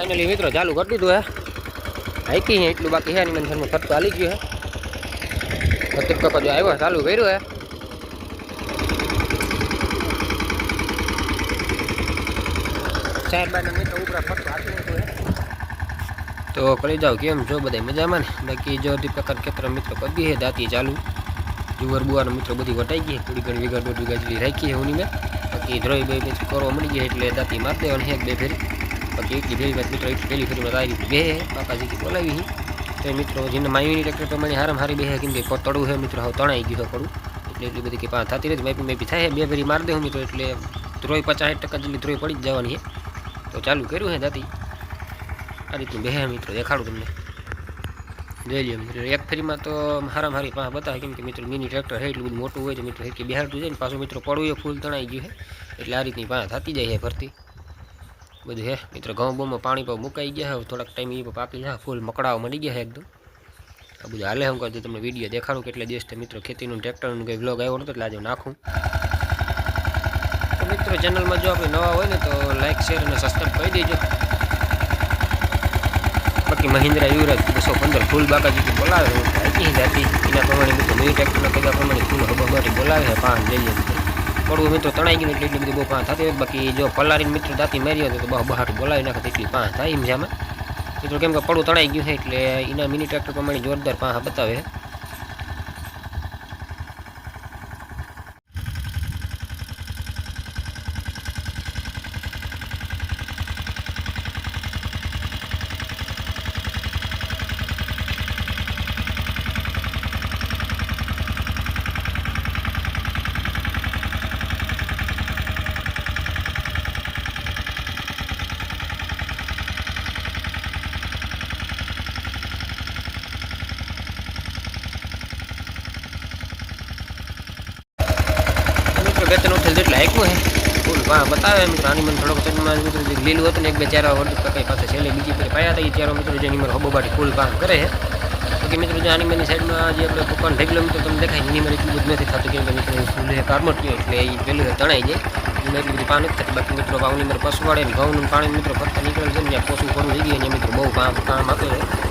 Finally मित्रों चालू कर दीधुं है हाइकी है एटलू बाकी है एनिमेशन में खर्च हाली गयो है प्रतीक काका जो आव्यो चालू कर्युं है साइड बाय मित्रों ऊपर खर्च हाली गयो है तो करी जाओ केम जो बधाई मजामां ने बाकी जो दीपक खेतर मित्रों कर दी है दाती चालू जुवर बुआर मित्रों बधी वटाई गई थोड़ी घणी वीघा 1.5 वीघा जेटली राखी है उनी में बाकी ध्रोई बे मित्र करवा मळी गई એટલે દાતી માર દેવાની એક બે ફેરી बाकी एक फेरी में मित्रों एक पहली फेरी में तारी बे है पापा जी की बोलावी ही तो मित्रों जिन मायूनी ट्रेक्टर प्रमाणे हारम हारी बे है कि तड़ू है मित्रों हाव तणाई गयो पड़ू એટલે એટલી બધી કે પા થતી રહી મેપી થાય બે ફેરી માર દે હું મિત્રો એટલે ધ્રોઈ 50-60% જેટલી ધ્રોઈ પડી જ જવાની છે તો ચાલુ કર્યું છે દાતી આ રીતનું બે મિત્રો દેખાડું તમને જોઈ લ્યો મિત્રો એક ફેરીમાં તો હારામ હારી પા બતાવે કેમ કે મિત્રો મિની ટ્રેક્ટર છે એટલું બધું મોટું હોય તો મિત્રો એક બિહારતું જાય ને પાછું મિત્રો પડવું એ ફૂલ તણાઈ ગયું છે એટલે આ રીતની પા થતી જાય છે ભરતી બધું હે મિત્રો ઘઉં બહુમાં પાણી પર મુકાઈ ગયા હવે થોડાક ટાઈમ એ પાકી જાય ફૂલ મકડાઓ મળી ગયા છે એકદમ આ બધું હાલે હું કહું તમને વિડીયો દેખાડું કેટલા દિવસ મિત્રો ખેતીનું ટ્રેક્ટરનું કંઈ વ્લોગ આવ્યો નતો એટલે આજે નાખું તો મિત્રો ચેનલમાં જો આપણે નવા હોય ને તો લાઈક શેર અને સબસ્ક્રાઈબ કરી દેજો બાકી મહિન્દ્રા યુવરાજ 215 ફૂલ બાકાજી બોલાવે હાઈકી જાતી એના પ્રમાણે મિત્રો મિની ટ્રેક્ટરના કદા પ્રમાણે ફૂલ હબામાંથી બોલાવે છે પાન લઈ લે પડવું મિત્રો તણાઈ ગયું એટલે એટલી બધી બહુ પાંચ થતી હોય બાકી જો પલારીને મિત્રો દાંતી મારી હોય તો બહુ બહાર બોલાવી નાખે એટલી પાંચ થાય એમ જામાં મિત્રો કેમ કે પડવું તણાઈ ગયું છે એટલે એના મિની ટ્રેક્ટર પ્રમાણે જોરદાર પાંચ બતાવે वेतन उठे जेटला आप्યું है फूल वहाँ बतावे मित्र आनी मन थोड़ो चटमा मित्र लीलू हतुं ने एक बे चारा वर्ष कई पासे छेले बीजी फेरे पाया था ये चारो मित्र जेनी मर हबोबाटी फूल काम करे है बाकी मित्र जो आनी मनी साइड में जे आपणे दुकान ढेगलो मित्र तमने देखाय एनी मर એટલું બધું નથી થતું કેમ કે મિત્ર ફૂલ है કાર્મોટિયો એટલે એ પેલું તણાઈ જાય એમાં એટલી બધી પાન નથી બાકી મિત્રો વાવની મર પશુવાડે ને ઘઉંનું પાણી મિત્ર ફરતા નીકળે છે ને પોસું પડવું થઈ ગયું ને મિત્ર બહુ કામ આપે છે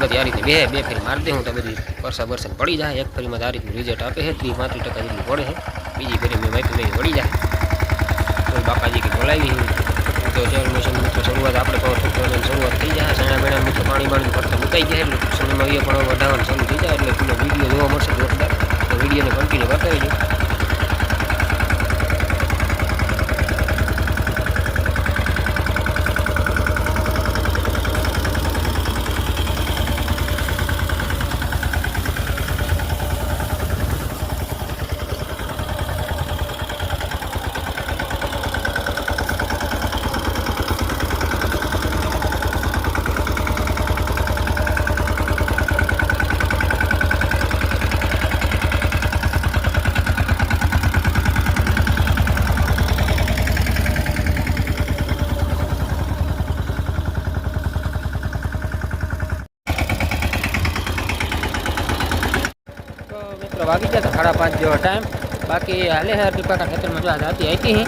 બધી આ રીતે બે ફેરી મારી દે હું તો બધી વર્ષા પડી જાય એક ફેરીમાં આ રીતનું રિઝલ્ટ આપે છે 30-35% જેટલું પડે છે બીજી ફેરી મેં માપી વળી જાય તો બાપાજી કે બોલાવી તો જ્યારે મશીન મિત્રો શરૂઆત આપણે પાવર ફૂટવાની શરૂઆત થઈ જાય સાણા બેણા મિત્રો પાણી ફરતા મુકાઈ જાય એટલે સમયમાં એ પણ વધારવાનું શરૂ થઈ જાય એટલે પૂરો વિડીયો જોવા મળશે જોરદાર તો વિડીયોને કન્ટિન્યુ બતાવી દો वागी गया था 5:30 जो टाइम बाकी हाले है दीपा का खेतर में जो आज आती आई ही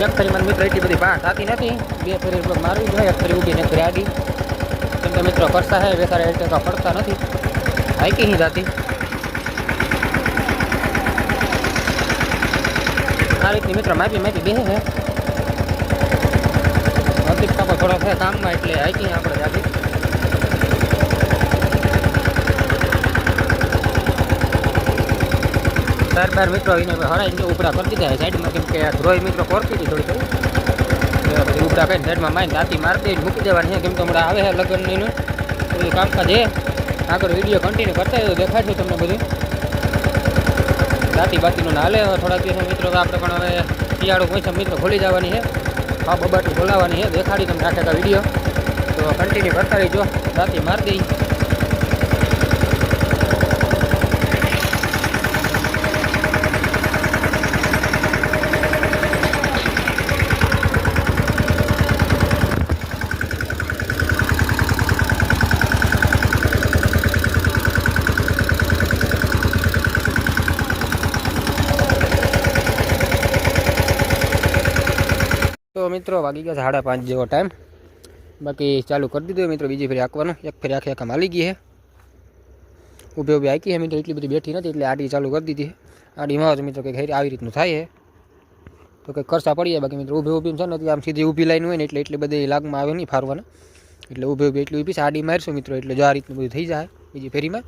एक फरी मन मित्र एटली बधी बात आती नहीं बे फरी मारवी जो एक फरी उभी ने फरी आडी केम के मित्रों करता है बेचारा एक टका पड़ता नहीं हाईकी ही जाती आ रीतनी मित्र मापी बे है दीपा को थोड़ा है काम में एटले हाईकी आपणे जाती बार बार मित्रों इन्हें हरा इनके उपड़ा कर दीधा है साइड में केम के ध्रोई मित्रों करती थी थोड़ी थोड़ी उपड़ा कर साइड में माइन दाती मार दे मूकी देवानी है केम के हमारा आवे है लगन तो कामकाज है आगे वीडियो कंटिन्यू करता है तो देखा तमने बधु दाती बाती हाले थोड़ा दिवस मित्रों आपणे पण हवे शियाळो कोई मित्रों खोली जवानी है हाँ बबाटी बोलावानी है देखाड़ी तमने आखा वीडियो तो कंटिन्यू करता रहीजो दाती मार दी तो તો મિત્રો વાગી ગયા 5:30 જેવો ટાઈમ. બાકી ચાલુ કરી દીધું મિત્રો. બીજી ફેરી હાંકવાનું. એક ફેરી આખી હાલી ગઈ છે. ઊભે ઊભી હાંકી છે મિત્રો. એટલી બધી બેઠી નથી એટલે આડી ચાલુ કરી દીધી. આડીમાં તો મિત્રો કંઈક આવી રીતનું થાય છે તો કંઈક ખર્ચા પડી જાય. બાકી મિત્રો ઊભે ઊભી છે ને આમ સીધી ઊભી લાઈન હોય ને એટલે એટલી બધી લાગમાં આવે નહીં ફારવાના. એટલે ઊભે ઊભી એટલી ઊભી આડી મારશું મિત્રો એટલે જો આ રીતનું બધું થઈ જાય. બીજી ફેરીમાં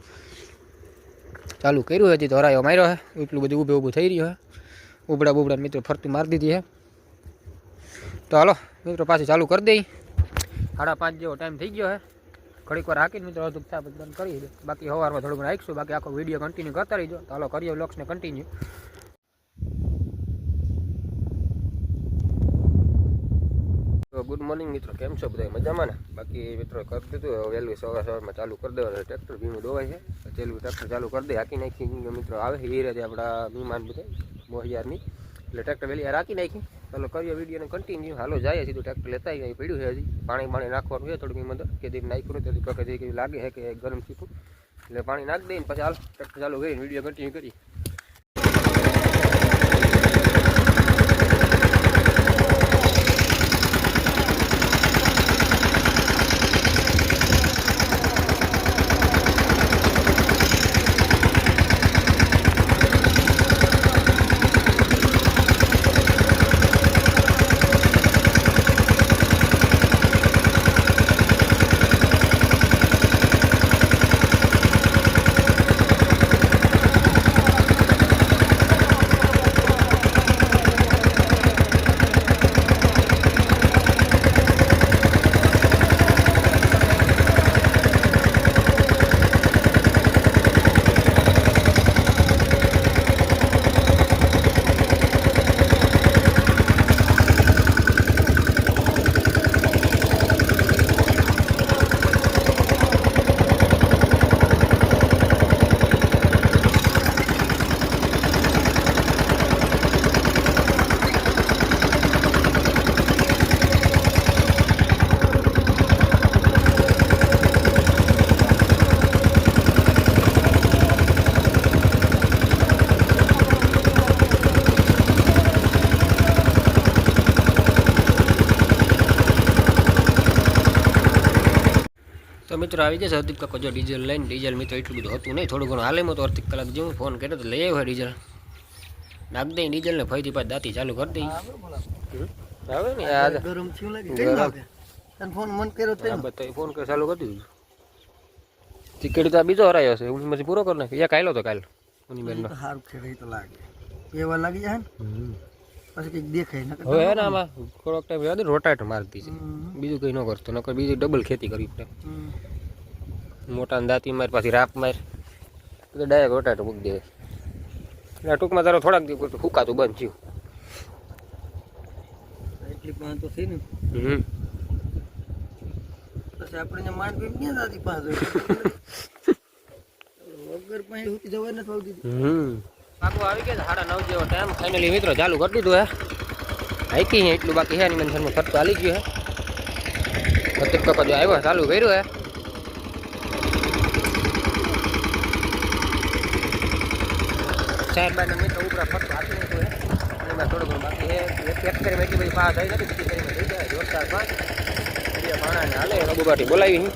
ચાલુ કર્યું હતી તો હરાયો માર્યો છે. એટલું બધું ઊભે ઊભું થઈ રહ્યું છે. ઉબડા બુબડા મિત્રો ફરતી મારી દીધી છે. તો હાલો મિત્રો પાછી ચાલુ કરી દઈ. 5:30 જેવો ટાઈમ થઈ ગયો છે. ઘડીક વાર હાંકીને મિત્રો અડધું ચા બંધ કરી દે. બાકી સવારમાં થોડું ઘણું હાંકશું. બાકી આખો વિડીયો કન્ટિન્યુ કરતા રહીજો. તો હાલો કરીએ વ્લોગ્સને કન્ટિન્યુ. તો ગુડ મોર્નિંગ મિત્રો, કેમ છો બધા મજામાં ને? બાકી મિત્રો કરી દીધું વહેલું સવારમાં ચાલુ કરી દેવાનું. ટ્રેક્ટર ભીમું દોવાય છે. પેલું ટ્રેક્ટર ચાલુ કરી દે. હાંકી નાખી મિત્રો આવે એ રીતે આપણા મહેમાન બધા મોહિયારની એટલે ટ્રેક્ટર વહેલી રાખી નાખી. ચાલો કરીએ વિડીયોને કન્ટિન્યુ. હાલો જાય સીધું ટ્રેક્ટર લેતા આવી. પડ્યું છે હજી પાણી નાખવાનું છે થોડુંક અંદર કે દીપ નાખ્યું નથી પકડી કેવી લાગે છે કે ગરમ સીધું એટલે પાણી નાખી દઈને પછી હાલ ટ્રેક્ટર ચાલુ કરીને વિડીયો કન્ટિન્યુ કરીએ. તો મિત્રો આવી જશે હરદીપ કાકો જો ડીઝલ લઈને. ડીઝલ મિત્રો એટલું બધું હતું નહીં, થોડું ઘણું હાલેમાં તો અડધી કલાક જેવું ફોન કર્યો તો લઈ આવ્યો ડીઝલ. નાખ દઈ ડીઝલ ને ફરીથી પાછી દાંતી ચાલુ કરી દઈ. આવે ને ગરમ થયું લાગે. ફોન મન કર્યો તો ફોન કરી ચાલુ કરી દીધું. ટિકિટ તો બીજો હરાયો છે પછી પૂરો કરી નાખ્યો. એક આવેલો તો કાલ ઉનીબેન નો સારું છે તો લાગે એવા લાગી જાય ને પછી કંઈક દેખાય ને હવે ને આમાં થોડોક ટાઈમ યાદ રોટાટ મારતી છે. બીજું કંઈ ન કરતો નકર બીજી ડબલ ખેતી કરી મોટા દાંતી માર પાછી રાપ માર તો ડાયરેક્ટ રોટાટ મૂકી દે. એટલે ટૂંકમાં તારો થોડાક દિવસ ફૂકાતું બંધ થયું. એટલી પાંચ તો થઈ ને પછી આપણે માંડવી ક્યાં દાદી પાંચ વગર પાસે ઉકી જવા નથી આવતી. પાકું આવી ગયા 9:30 જેવો ટાઈમ. ફાઇનલી મિત્રો ચાલુ કરી દીધું હે. હાઈકી છે એટલું બાકી છે. નિમંત્રણમાં ખર્ચો હાલી ગયો હે. હરદીપ કાકો જો આવ્યો ચાલુ કર્યું હે. સાહેબ મિત્રો ઉપરા ખર્ચો હાથી નતું હે. એમાં થોડું ઘણું બાકી છે. એક ફેરીમાં એટલી બધી પાસ થઈ નથી. બીજી ફેરીમાં થઈ જાય જોરદાર પાસ ભાણા ને હાલે રઘુબાટી બોલાવી.